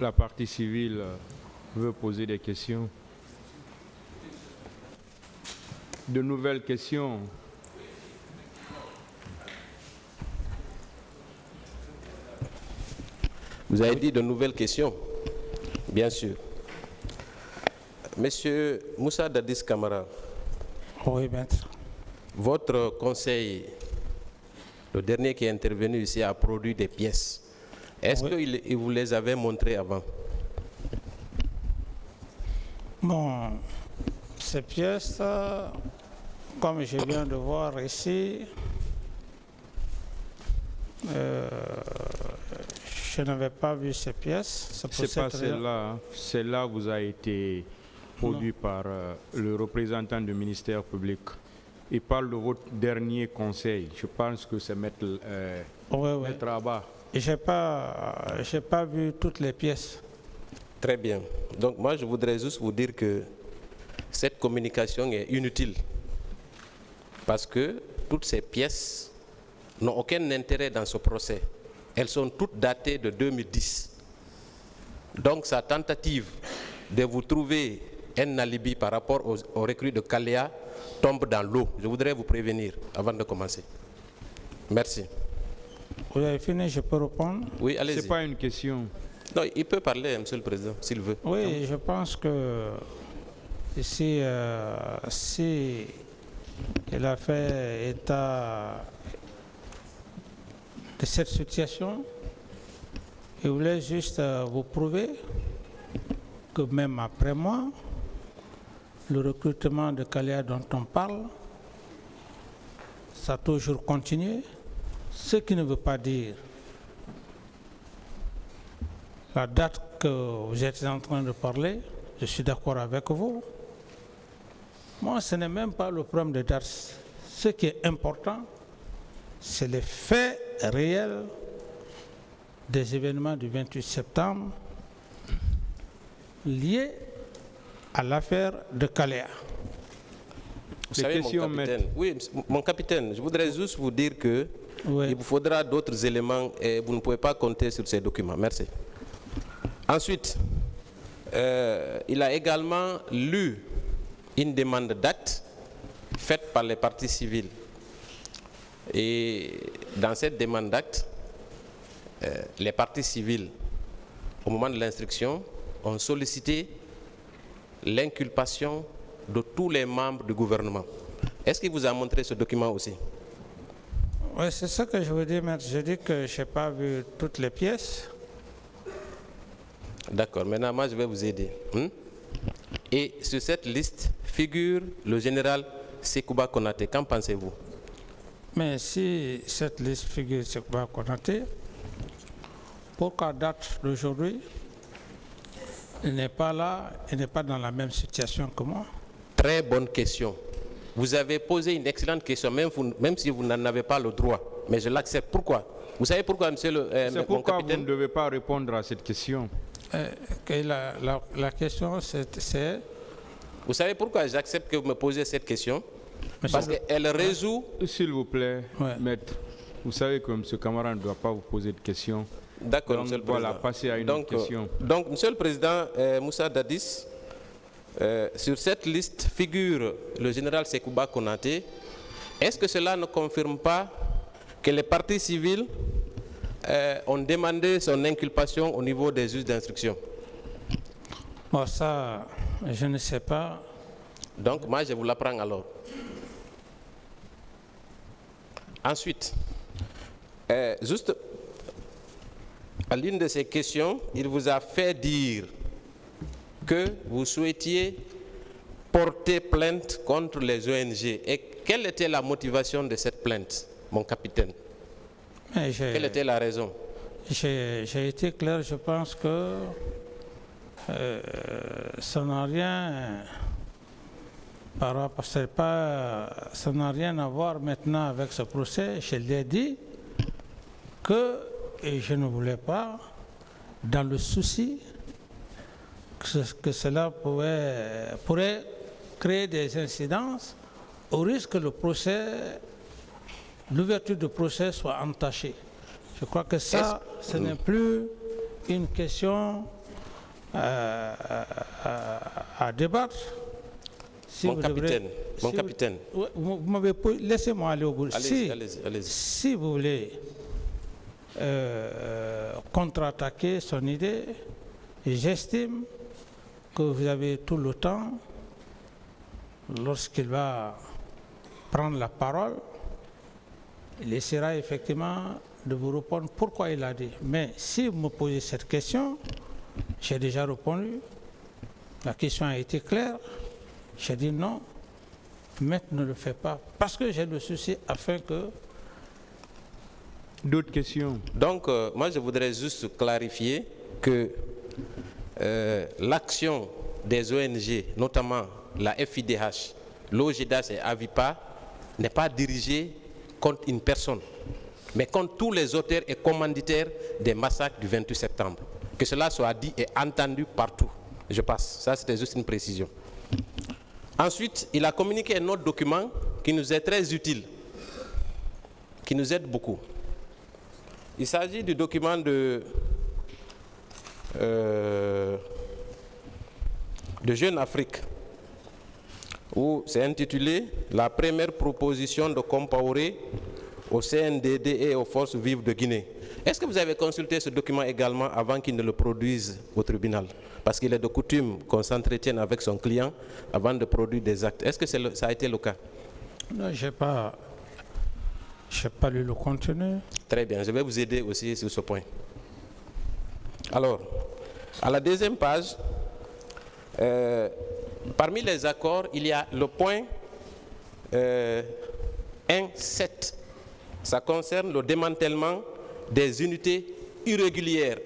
la partie civile veut poser des questions. De nouvelles questions. Vous avez dit de nouvelles questions, bien sûr. Monsieur Moussa Dadis Camara. Oui, maître. Votre conseil, le dernier qui est intervenu ici, a produit des pièces. Est-ce qu'il vous les avait montrées avant? Bon, ces pièces, comme je viens de voir ici, je n'avais pas vu ces pièces. C'est pas celle-là. Hein. Celle-là vous a été produite par le représentant du ministère public. Il parle de votre dernier conseil. Je pense que c'est Maître Abba. Je n'ai pas vu toutes les pièces. Très bien. Donc moi, je voudrais juste vous dire que cette communication est inutile. Parce que toutes ces pièces n'ont aucun intérêt dans ce procès. Elles sont toutes datées de 2010. Donc sa tentative de vous trouver un alibi par rapport aux recrues de Kalea tombe dans l'eau. Je voudrais vous prévenir avant de commencer. Merci. Vous avez fini, je peux répondre? Oui, allez-y. Ce n'est pas une question. Non, il peut parler, Monsieur le Président, s'il veut. Oui, je pense que ici, si il a fait état de cette situation, il voulait juste vous prouver que même après moi, le recrutement de Kalea dont on parle, ça a toujours continué, ce qui ne veut pas dire la date que vous êtes en train de parler, je suis d'accord avec vous. Moi, ce n'est même pas le problème de date. Ce qui est important, c'est les faits réels des événements du 28 septembre liés à l'affaire de Kalea. Vous savez, mon capitaine, je voudrais juste vous dire que il vous faudra d'autres éléments et vous ne pouvez pas compter sur ces documents. Merci. Ensuite, il a également lu une demande d'acte faite par les parties civiles. Et dans cette demande d'acte, les parties civiles, au moment de l'instruction, ont sollicité l'inculpation de tous les membres du gouvernement. Est-ce qu'il vous a montré ce document aussi? Oui, c'est ça que je veux dire, maître. Je dis que je n'ai pas vu toutes les pièces. D'accord, maintenant moi je vais vous aider. Et sur cette liste figure le général Sekouba Konaté. Qu'en pensez-vous? Mais si cette liste figure Sekouba Konaté, pourquoi date d'aujourd'hui, il n'est pas là, il n'est pas dans la même situation que moi? Très bonne question. Vous avez posé une excellente question, même si vous n'en avez pas le droit. Mais je l'accepte. Pourquoi? Vous savez pourquoi, monsieur le c'est pourquoi vous ne devez pas répondre à cette question. La question, c'est... Vous savez pourquoi j'accepte que vous me posez cette question? Parce qu'elle résout... S'il vous plaît, maître, vous savez que M. Camara ne doit pas vous poser de questions. D'accord, monsieur le Président. Voilà, passer à une autre question. Donc, monsieur le Président Moussa Dadis, sur cette liste figure le général Sekouba Konaté. Est-ce que cela ne confirme pas que les parties civiles ont demandé son inculpation au niveau des juges d'instruction? Bon, ça, je ne sais pas. Donc, moi, je vous l'apprends alors. Ensuite, juste à l'une de ces questions, il vous a fait dire que vous souhaitiez porter plainte contre les ONG. Et quelle était la motivation de cette plainte, mon capitaine? Quelle était la raison? J'ai été clair, je pense que ça n'a rien ça n'a rien à voir maintenant avec ce procès. Je l'ai dit que je ne voulais pas, dans le souci que cela pourrait créer des incidences, au risque que l'ouverture du procès soit entachée. Je crois que ça, ce n'est plus une question à débattre. Si mon capitaine, vous m'avez laissez-moi aller au bout. Allez-y. Si vous voulez contre-attaquer son idée, j'estime que vous avez tout le temps, lorsqu'il va prendre la parole, il essaiera effectivement de vous répondre pourquoi il a dit. Mais si vous me posez cette question, j'ai déjà répondu, la question a été claire, j'ai dit non, maître ne le fait pas, parce que j'ai le souci afin que... D'autres questions? Donc, moi, je voudrais juste clarifier que l'action des ONG, notamment la FIDH, l'OGDH et Avipa, n'est pas dirigée contre une personne, mais contre tous les auteurs et commanditaires des massacres du 28 septembre. Que cela soit dit et entendu partout. Je passe. Ça, c'était juste une précision. Ensuite, il a communiqué un autre document qui nous est très utile, qui nous aide beaucoup. Il s'agit du document de Jeune Afrique, où c'est intitulé « La première proposition de Compaoré au CNDD et aux forces vives de Guinée ». Est-ce que vous avez consulté ce document également avant qu'il ne le produise au tribunal? Parce qu'il est de coutume qu'on s'entretienne avec son client avant de produire des actes. Est-ce que ça a été le cas? Non, je n'ai pas lu le contenu. Très bien, je vais vous aider aussi sur ce point. Alors, à la deuxième page, parmi les accords, il y a le point 1.7. Ça concerne le démantèlement des unités irrégulières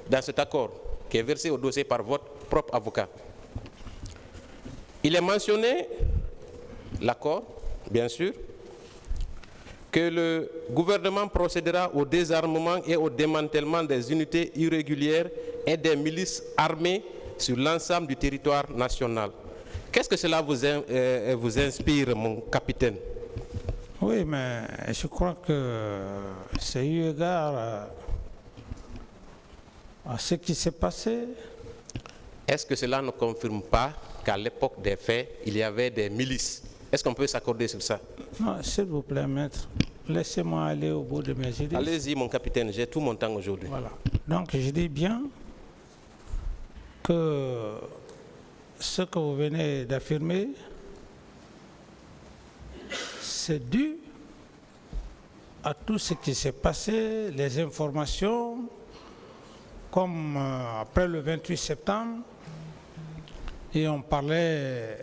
dans cet accord, qui est versé au dossier par votre propre avocat. Il est mentionné, l'accord, bien sûr, que le gouvernement procédera au désarmement et au démantèlement des unités irrégulières et des milices armées sur l'ensemble du territoire national. Qu'est-ce que cela vous inspire, mon capitaine? Oui, mais je crois que c'est eu égard à ce qui s'est passé. Est-ce que cela ne confirme pas qu'à l'époque des faits, il y avait des milices? Est-ce qu'on peut s'accorder sur ça? Non, s'il vous plaît, maître, laissez-moi aller au bout de mes idées. Allez-y, mon capitaine, j'ai tout mon temps aujourd'hui. Voilà. Donc, je dis bien que ce que vous venez d'affirmer, c'est dû à tout ce qui s'est passé, les informations, comme après le 28 septembre, et on parlait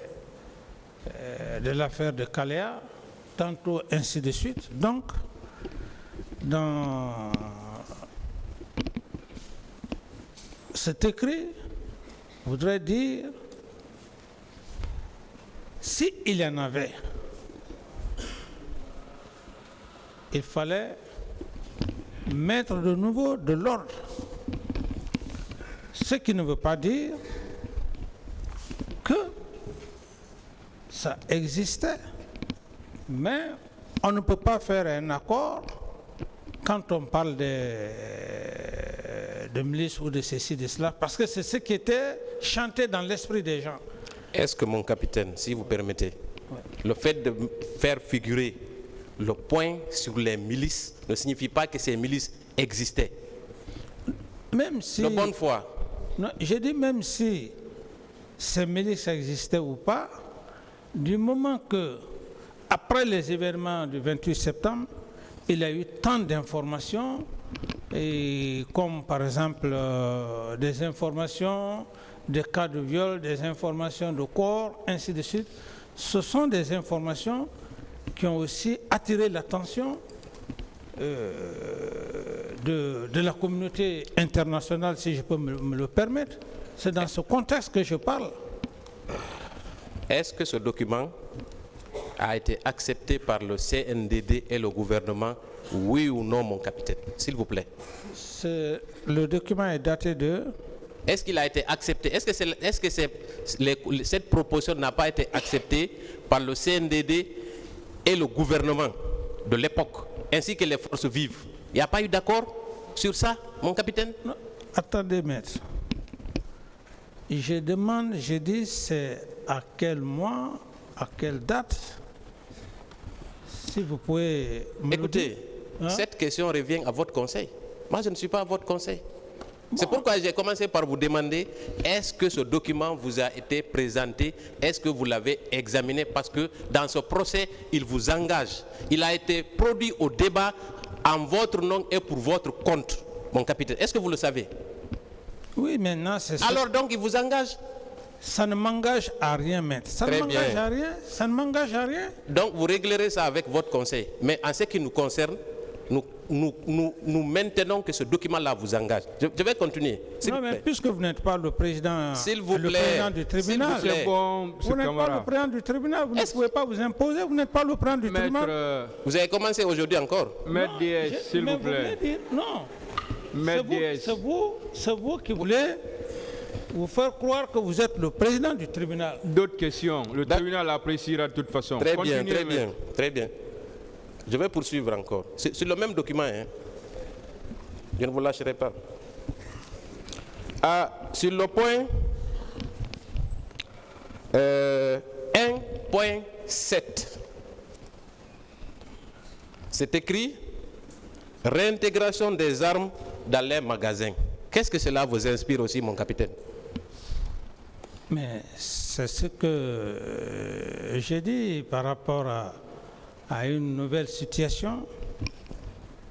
de l'affaire de Kalea, tantôt ainsi de suite. Donc, dans cet écrit, je voudrais dire, s'il y en avait, il fallait mettre de nouveau de l'ordre. Ce qui ne veut pas dire que ça existait, mais on ne peut pas faire un accord quand on parle de milices ou de ceci, de cela, parce que c'est ce qui était chanté dans l'esprit des gens. Est-ce que, mon capitaine, si vous permettez, le fait de faire figurer le point sur les milices ne signifie pas que ces milices existaient? Même si... De bonne foi. Non, je dis même si ces milices existaient ou pas, du moment que, après les événements du 28 septembre, il y a eu tant d'informations, comme par exemple des informations, des cas de viol, des informations de corps, ainsi de suite. Ce sont des informations qui ont aussi attiré l'attention de la communauté internationale, si je peux me le permettre. C'est dans ce contexte que je parle. Est-ce que ce document a été accepté par le CNDD et le gouvernement, oui ou non, mon capitaine, s'il vous plaît? Le document est daté de... Est-ce qu'il a été accepté? Est-ce que cette proposition n'a pas été acceptée par le CNDD et le gouvernement de l'époque, ainsi que les forces vives? Il n'y a pas eu d'accord sur ça, mon capitaine? Non, attendez, maître. Je demande, je dis, c'est à quel mois, à quelle date? Si vous pouvez me le dire. Écoutez, cette question revient à votre conseil. Moi, je ne suis pas à votre conseil. C'est pourquoi j'ai commencé par vous demander, est-ce que ce document vous a été présenté? Est-ce que vous l'avez examiné? Parce que dans ce procès, il vous engage. Il a été produit au débat en votre nom et pour votre compte, mon capitaine. Est-ce que vous le savez? Oui, maintenant, c'est ça. Alors donc, il vous engage? Ça ne m'engage à rien, maître. Ça ne m'engage à rien. Ça ne m'engage à rien. Donc, vous réglerez ça avec votre conseil. Mais en ce qui nous concerne, nous maintenons que ce document-là vous engage. Je vais continuer. Non, mais puisque vous n'êtes pas le président, le président du tribunal, C'est bon, vous n'êtes pas le président du tribunal, vous ne pouvez pas vous imposer, vous n'êtes pas le président du tribunal. Vous avez commencé aujourd'hui encore? Maître DS, s'il vous plaît. Non, c'est vous qui voulez vous faire croire que vous êtes le président du tribunal. D'autres questions? Le tribunal appréciera de toute façon. Très bien, Continuez, très bien, maître. très bien. Je vais poursuivre encore. C'est sur le même document. Hein. Je ne vous lâcherai pas. Sur le point 1.7, c'est écrit réintégration des armes dans les magasins. Qu'est-ce que cela vous inspire aussi, mon capitaine? Mais c'est ce que j'ai dit par rapport à une nouvelle situation.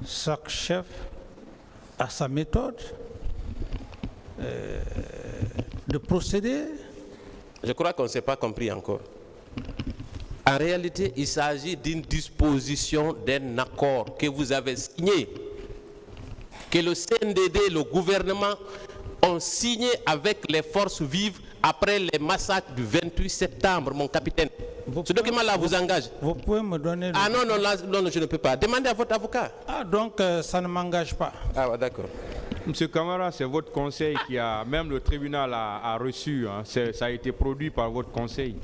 Chaque chef a sa méthode de procéder. Je crois qu'on ne s'est pas compris encore. En réalité, il s'agit d'une disposition d'un accord que vous avez signé, que le CNDD et le gouvernement ont signé avec les forces vives après les massacres du 28 septembre, mon capitaine. Ce document-là vous engage. Vous pouvez me donner... Ah non, non, je ne peux pas. Demandez à votre avocat. Ah, donc ça ne m'engage pas. Ah, ouais, d'accord. Monsieur Camara, c'est votre conseil qui a... Même le tribunal a reçu. Hein, ça a été produit par votre conseil.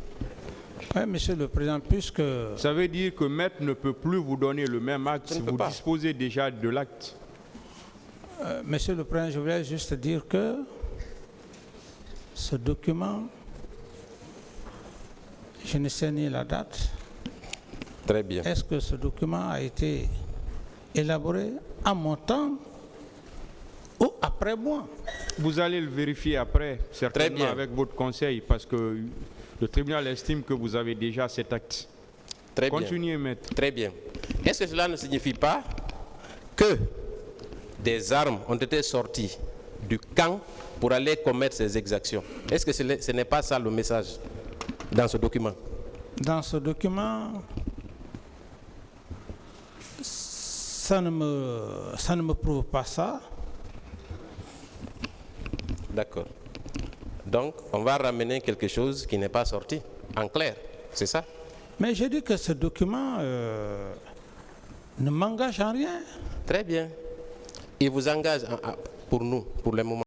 Oui, Monsieur le Président, puisque... Ça veut dire que maître ne peut plus vous donner le même acte si vous disposez déjà de l'acte. Monsieur le Président, je voulais juste dire que ce document, je ne sais ni la date. Très bien. Est-ce que ce document a été élaboré à mon temps ou après moi? Vous allez le vérifier après, certainement avec votre conseil, parce que le tribunal estime que vous avez déjà cet acte. Très bien. Continuez, maître. Très bien. Est-ce que cela ne signifie pas que des armes ont été sorties du camp pour aller commettre ces exactions? Est-ce que ce n'est pas ça le message dans ce document? Dans ce document, ça ne me prouve pas ça. D'accord. Donc, on va ramener quelque chose qui n'est pas sorti, en clair, c'est ça? Mais je dis que ce document ne m'engage en rien. Très bien. Il vous engage pour nous, pour le moment.